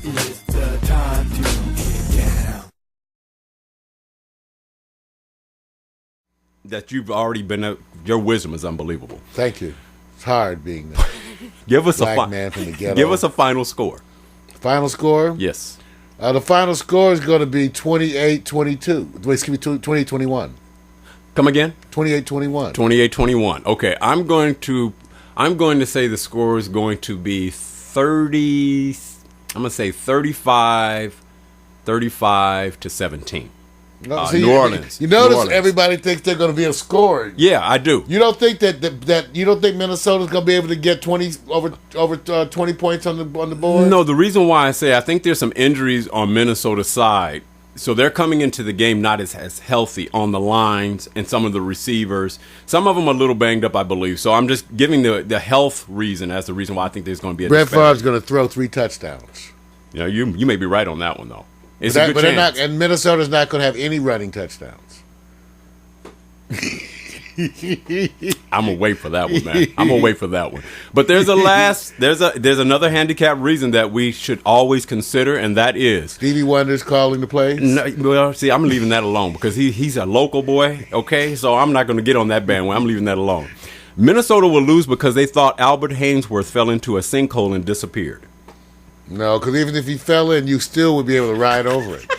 It's the time to get down. That you've already been, your wisdom is unbelievable. Thank you. It's hard being a Give us black man from the ghetto. Give us a final score. Final score? Yes. The final score is going to be 28-22. Wait, excuse me, 28-21. Come again? 28-21. 28-21. Okay, I'm going to say the score is going to be 30. I'm going to say 35 to 17. No, New Orleans. You notice New Orleans. everybody thinks they're going to be a scorer. Yeah, I do. You don't think that you don't think Minnesota's going to be able to get 20 over 20 points on the board? No, the reason why I say I think there's some injuries on Minnesota's side. So they're coming into the game not as healthy on the lines and some of the receivers. Some of them are a little banged up, I believe. So I'm just giving the health reason as the reason why I think there's going to be a Brett disparity. Favre's going to throw 3 touchdowns. You know, you may be right on that one, though. It's But a good they're chance. not, and Minnesota's not going to have any running touchdowns. I'm gonna wait for that one, man. I'm gonna wait for that one. But there's another handicap reason that we should always consider, and that is Stevie Wonder's calling the plays. no, well, see, I'm leaving that alone because he's a local boy. Okay, so I'm not gonna get on that bandwagon. I'm leaving that alone. Minnesota will lose because they thought Albert Hainsworth fell into a sinkhole and disappeared. No, because even if he fell in, you still would be able to ride over it.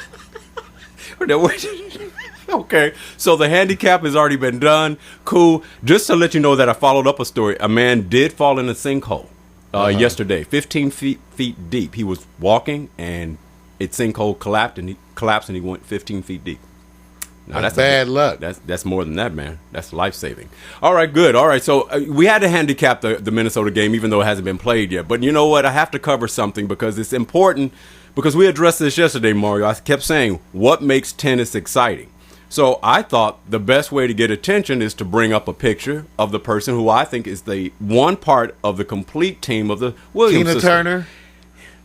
Okay, so the handicap has already been done. Cool. Just to let you know that I followed up a story. A man did fall in a sinkhole yesterday, 15 feet deep. He was walking, and its sinkhole collapsed, and he went 15 feet deep. Now, that's bad luck. That's more than that, man. That's life-saving. All right, good. All right, so we had to handicap the Minnesota game, even though it hasn't been played yet. But you know what? I have to cover something because it's important, because we addressed this yesterday, Mario. I kept saying, what makes tennis exciting? So I thought the best way to get attention is to bring up a picture of the person who I think is the one part of the complete team of the Williams Tina sister. Turner.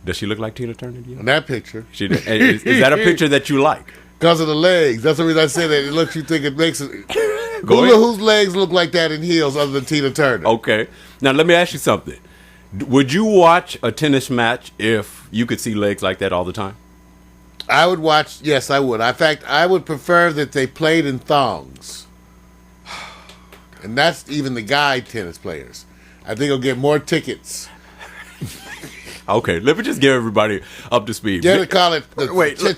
Does she look like Tina Turner to you? In that picture. She did. Is that a picture that you like? Because of the legs. That's the reason I said that. It looks, you think it makes it. Go ahead. Whose legs look like that in heels other than Tina Turner? Okay. Now, let me ask you something. Would you watch a tennis match if you could see legs like that all the time? I would watch. Yes, I would. In fact, I would prefer that they played in thongs. And that's even the guy tennis players. I think they'll get more tickets. Okay, let me just get everybody up to speed. Yeah, to call it.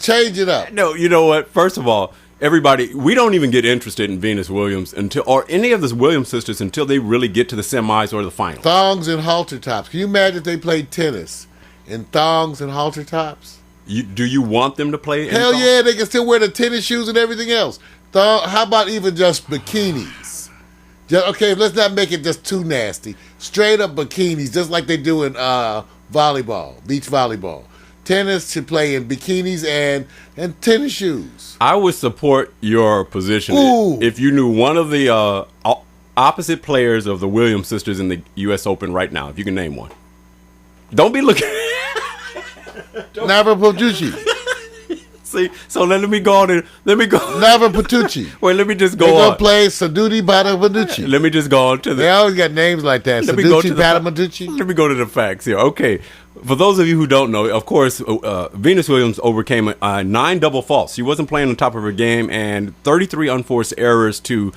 Change it up. No, you know what? First of all, everybody, we don't even get interested in Venus Williams or any of the Williams sisters until they really get to the semis or the finals. Thongs and halter tops. Can you imagine if they played tennis in thongs and halter tops? Do you want them to play? Hell yeah, they can still wear the tennis shoes and everything else. How about even just bikinis? Okay, let's not make it just too nasty. Straight up bikinis, just like they do in volleyball, beach volleyball. Tennis should play in bikinis and tennis shoes. I would support your position if you knew one of the opposite players of the Williams sisters in the U.S. Open right now, if you can name one. Don't be looking. Navra Petrucci. See, so let me go on and let me go. Navra Petrucci. Wait, let me just go They're on. going to play Saduti Badabaducci. Let me just go on to the. They always got names like that. Let me go Saduti to the Badabaducci. Let me go to the facts here. Okay, for those of you who don't know, of course, Venus Williams overcame 9 double faults. She wasn't playing on top of her game, and 33 unforced errors to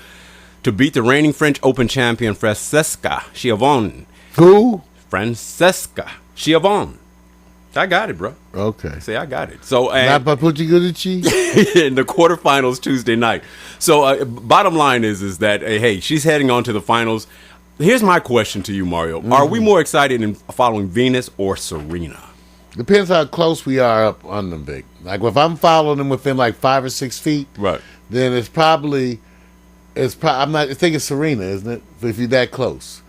beat the reigning French Open champion Francesca Schiavone. Who? Francesca Schiavone. I got it, bro. Okay. See, I got it. So, Not Papucci Gudici? in the quarterfinals Tuesday night. So, bottom line is that hey, she's heading on to the finals. Here's my question to you, Mario: Are we more excited in following Venus or Serena? Depends how close we are up on them, Vic. Like if I'm following them within like 5 or 6 feet, Right. then I think it's Serena, isn't it? If you're that close.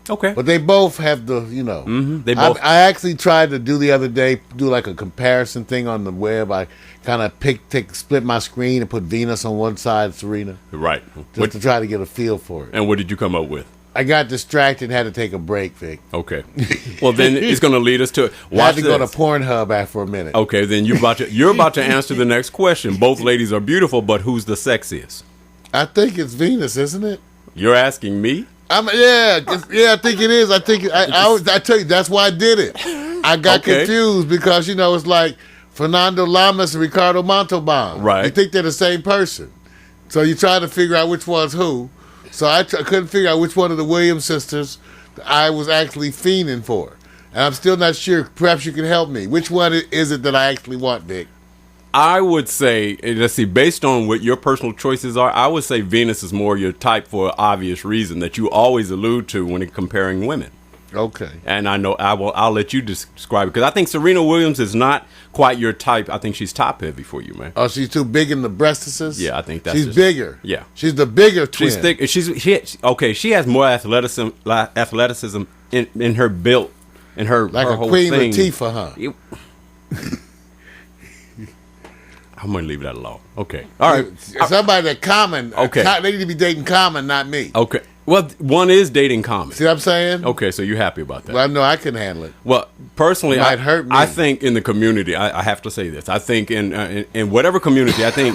Okay. But they both have the, They both. I actually tried to do the other day, do like a comparison thing on the web. I kind of split my screen and put Venus on one side, Serena, Right. just to try to get a feel for it. And what did you come up with? I got distracted and had to take a break, Vic. Okay. Well, then it's going to lead us to I had to go to Pornhub after a minute. Okay, then you're about to answer the next question. Both ladies are beautiful, but who's the sexiest? I think it's Venus, isn't it? You're asking me? I think it is. I tell you, that's why I did it. I got Okay. confused because, it's like Fernando Lamas and Ricardo Montalban. Right. You think they're the same person. So you try to figure out which one's who. So I couldn't figure out which one of the Williams sisters I was actually fiending for. And I'm still not sure. Perhaps you can help me. Which one is it that I actually want, Vic? I would say, let's see, based on what your personal choices are, I would say Venus is more your type for an obvious reason that you always allude to when comparing women. Okay. And I know I'll let you describe it because I think Serena Williams is not quite your type. I think she's top heavy for you, man. Oh, she's too big in the breastises? Yeah, I think that's she's bigger. Yeah, she's the bigger twin. She's thick. She has more athleticism in her built in her like her a whole Queen thing. Latifah, huh? I'm gonna leave that alone. Okay, all right. Somebody that Common. Okay. They need to be dating Common, not me. Okay. Well, one is dating Common. See what I'm saying? Okay, so you're happy about that. Well, I know I can handle it. Well, personally, It might hurt me. I think in the community, I have to say this. I think in whatever community, I think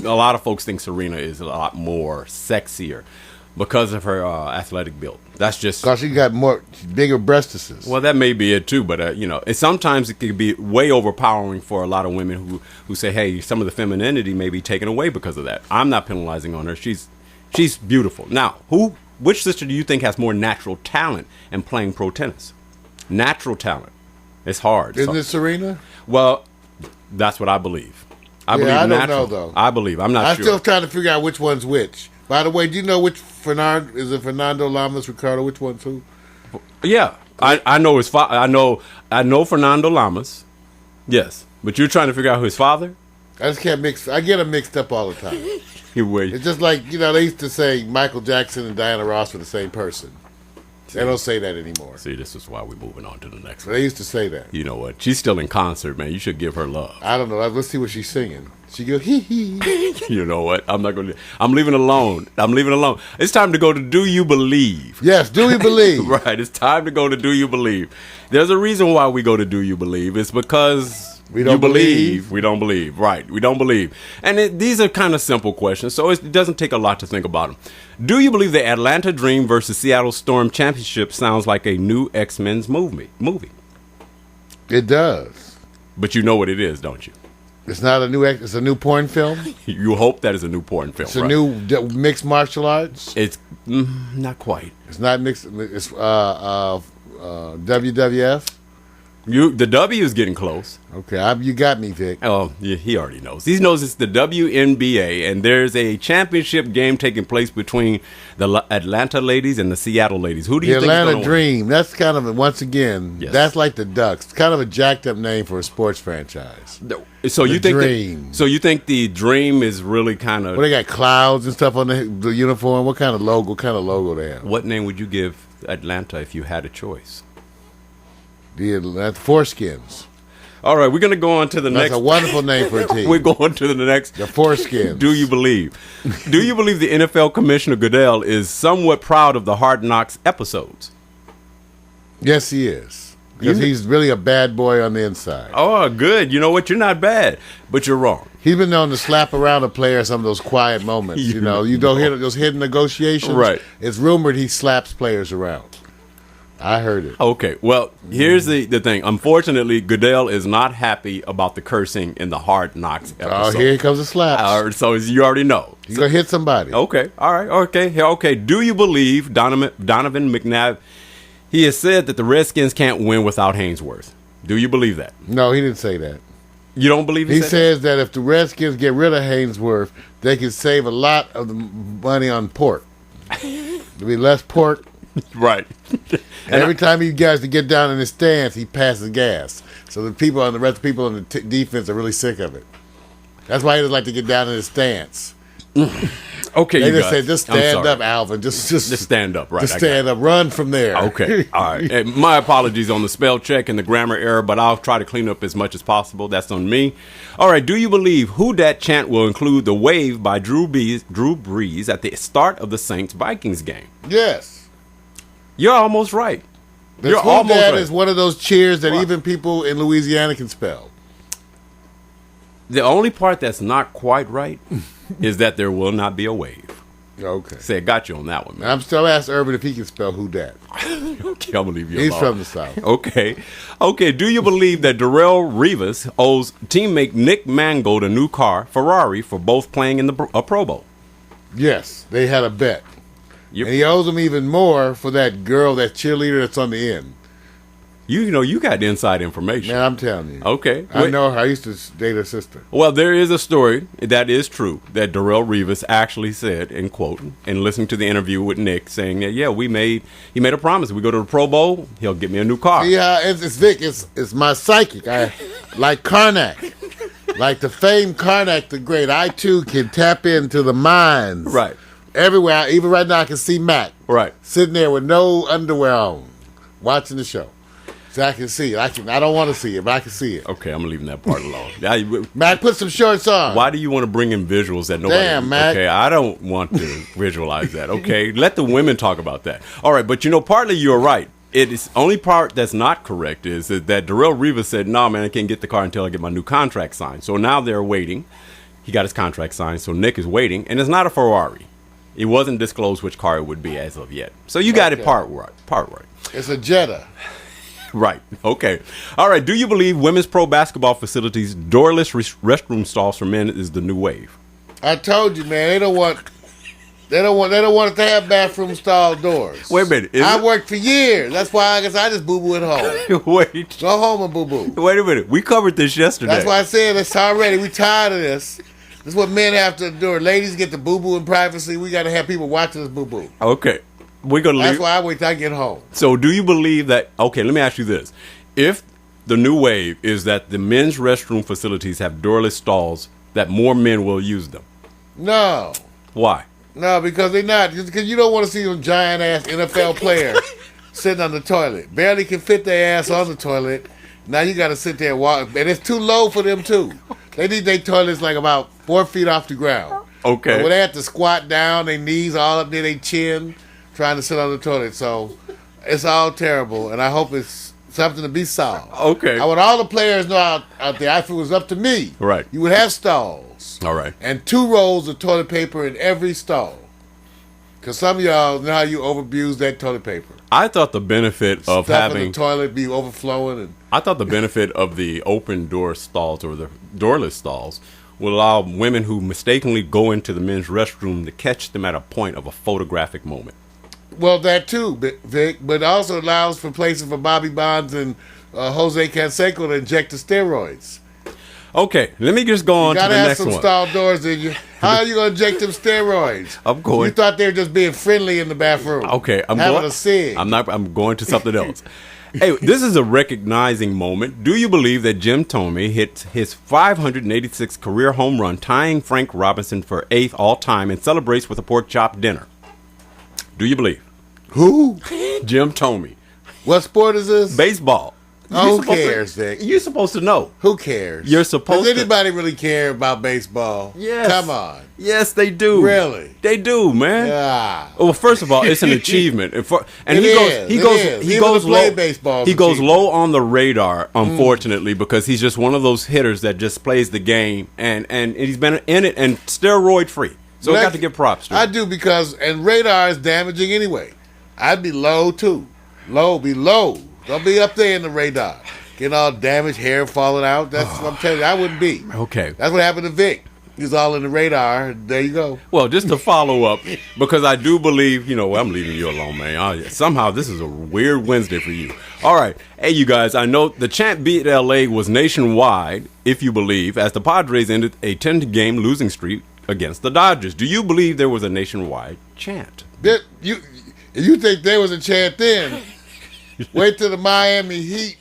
a lot of folks think Serena is a lot more sexier because of her athletic build. That's just Because she got bigger breastises. well, that may be it too. But and sometimes it can be way overpowering for a lot of women who say, "Hey, some of the femininity may be taken away because of that." I'm not penalizing on her. She's beautiful. Now, which sister do you think has more natural talent in playing pro tennis? Natural talent. It's hard. Isn't it Serena? Well, that's what I believe. I believe I don't natural. know, though. I believe. I'm not I'm sure. still trying to figure out which one's which. By the way, do you know which is it Fernando Lamas, Ricardo? Which one's who? Yeah, I know his father. I know Fernando Lamas. Yes, but you're trying to figure out who his father. I just can't mix. I get them mixed up all the time. It's just like, they used to say Michael Jackson and Diana Ross were the same person. They don't say that anymore. See, this is why we're moving on to the next But one. they used to say that. You know what? She's still in concert, man. You should give her love. I don't know. Let's see what she's singing. She goes, hee hee. You know what? I'm not going to. I'm leaving it alone. It's time to go to Do You Believe? Yes, do we believe? Right. It's time to go to Do You Believe? There's a reason why we go to Do You Believe. It's because We don't believe. We don't believe. Right. We don't believe. And these are kind of simple questions, so it doesn't take a lot to think about them. Do you believe the Atlanta Dream versus Seattle Storm championship sounds like a new X-Men's movie? It does. But you know what it is, don't you? It's not a new. It's a new porn film. You hope that is a new porn film. It's a right? new mixed martial arts. It's not quite. It's not mixed. It's WWF. The W is getting close. Okay, you got me, Vic. Oh, yeah, he already knows. He knows it's the WNBA, and there's a championship game taking place between the Atlanta ladies and the Seattle ladies. Who do you The think is Atlanta gonna Dream. That's kind of once again. Yes. That's like the Ducks. It's kind of a jacked up name for a sports franchise. win? So you think Dream. so you think the Dream is really kind of Well, they got clouds and stuff on the uniform. What kind of logo? What kind of logo they have? what name would you give Atlanta if you had a choice? The Atlanta Foreskins. All right, we're gonna go on to the That's next. a wonderful name for a team. We're going to the next. The Foreskins. Do you believe? Do you believe the NFL Commissioner Goodell is somewhat proud of the Hard Knocks episodes? Yes, he is. Because he's really a bad boy on the inside. Oh, good. You know what? You're not bad, but you're wrong. He's been known to slap around a player in some of those quiet moments. You don't hear those hidden negotiations. Right. It's rumored he slaps players around. I heard it. Okay, well, here's the thing. Unfortunately, Goodell is not happy about the cursing in the Hard Knocks Oh, episode. here comes the slaps. So as you already know. He's going to hit somebody. Okay, all right, okay. Do you believe Donovan McNabb? He has said that the Redskins can't win without Hainsworth. Do you believe that? No, he didn't say that. You don't believe He said says that if the Redskins get rid of Hainsworth, they can save a lot of the money on pork. There'll be less pork. that? Right. And every time you guys to get down in his stance, he passes gas. So the rest of the people on the defense are really sick of it. That's why he doesn't like to get down in his stance. Okay, They you just guys. say, just I'm stand sorry. up, Alvin. Just stand up, right? Just I got stand up. Run from there. Okay, all right. And my apologies on the spell check and the grammar error, but I'll try to clean up as much as possible. That's on me. All right, do you believe Who Dat chant will include the wave by Drew Brees at the start of the Saints-Vikings game? Yes. You're almost right. The You're Who almost Dat right. is one of those cheers that Wow. even people in Louisiana can spell. The only part that's not quite right is that there will not be a wave. Okay. Said, got you on that one, man. I'm still asking Urban if he can spell who that. Okay, I'm going to leave you He's alone. from the South. Okay. Okay, do you believe that Darrell Rivas owes teammate Nick Mangold a new car, Ferrari, for both playing in the Pro Bowl? Yes, they had a bet. Yep. And he owes him even more for that girl, that cheerleader that's on the end. You know, you got inside information. Man, I'm telling you. Okay. I know her. I used to date her sister. Well, there is a story that is true that Darrell Rivas actually said, in quote, and listening to the interview with Nick, saying that, yeah, he made a promise. We go to the Pro Bowl, he'll get me a new car. Yeah, it's Vic. It's my psychic. I like Karnak. Like the famed Karnak the Great, I too can tap into the minds. Right. Everywhere. Even right now, I can see Mac. Right. Sitting there with no underwear on, watching the show. So I can see it. I don't want to see it, but I can see it. Okay, I'm leaving that part alone. Mac, put some shorts on. Why do you want to bring in visuals that nobody... Damn, Mac. Okay, I don't want to visualize that, okay? Let the women talk about that. All right, but partly you're right. It is only part that's not correct is that Darrell Rivas said, "No, man, I can't get the car until I get my new contract signed." So now they're waiting. He got his contract signed, so Nick is waiting, and it's not a Ferrari. It wasn't disclosed which car it would be as of yet. So you got it part right. It's a Jetta. Right. Okay. All right. Do you believe women's pro basketball facilities doorless restroom stalls for men is the new wave? I told you, man. They don't want it to have bathroom stall doors. Wait a minute. I worked for years. That's why I guess I just boo boo at home. Wait. Go home and boo boo. Wait a minute. We covered this yesterday. That's why I said it's already. We tired of this. This is what men have to do. Ladies get the boo boo in privacy. We got to have people watching us boo boo. Okay. We're gonna leave. That's why I wait till I get home. So do you believe that? Okay. Let me ask you this: if the new wave is that the men's restroom facilities have doorless stalls, that more men will use them. No. Why? No, because they're not. Because you don't want to see a giant ass NFL player sitting on the toilet. Barely can fit their ass on the toilet. Now you got to sit there and walk, and it's too low for them too. They need their toilets like about 4 feet off the ground. Okay. When they have to squat down, their knees all up near their chin, trying to sit on the toilet. So it's all terrible, and I hope it's something to be solved. Okay. I want all the players know out there, if it was up to me, Right. you would have stalls. All right. And 2 rolls of toilet paper in every stall. Because some of y'all know how you overabuse that toilet paper. I thought the benefit of Stuff in having the toilet be overflowing. And I thought the benefit of the open door stalls or the doorless stalls would allow women who mistakenly go into the men's restroom to catch them at a point of a photographic moment. well, that too, Vic, but it also allows for places for Bobby Bonds and Jose Canseco to inject the steroids. Okay, let me just go on to the Gotta have next some one. stall doors in you. How are you gonna inject them steroids? I'm going. You thought they were just being friendly in the bathroom. Okay, I'm having going. a cig. I'm going to something else. Hey, this is a recognizing moment. Do you believe that Jim Thome hit his 586th career home run, tying Frank Robinson for 8th all time, and celebrates with a pork chop dinner? Do you believe? Who? Jim Thome. What sport is this? Baseball. Oh, who cares, Vic? You're supposed to know. Who cares? You're supposed Does to. anybody really care about baseball? Yes. Come on. Yes, they do. Really? They do, man. Yeah. Well, first of all, it's an achievement, and It he is. he Even goes to play low. baseball He is goes achievement. low on the radar, unfortunately, because he's just one of those hitters that just plays the game, and he's been in it and steroid free. So I got to give props to him. I do and radar is damaging anyway. I'd be low too. Be low. Don't be up there in the radar. Getting all damaged, hair falling out. That's what I'm telling you. I wouldn't be. Okay. That's what happened to Vic. He's all in the radar. There you go. Well, just to follow up, because I do believe, I'm leaving you alone, man. Somehow this is a weird Wednesday for you. All right. Hey, you guys, I know the chant beat L.A. was nationwide, if you believe, as the Padres ended a 10-game losing streak against the Dodgers. Do you believe there was a nationwide chant? You think there was a chant then? Wait till the Miami Heat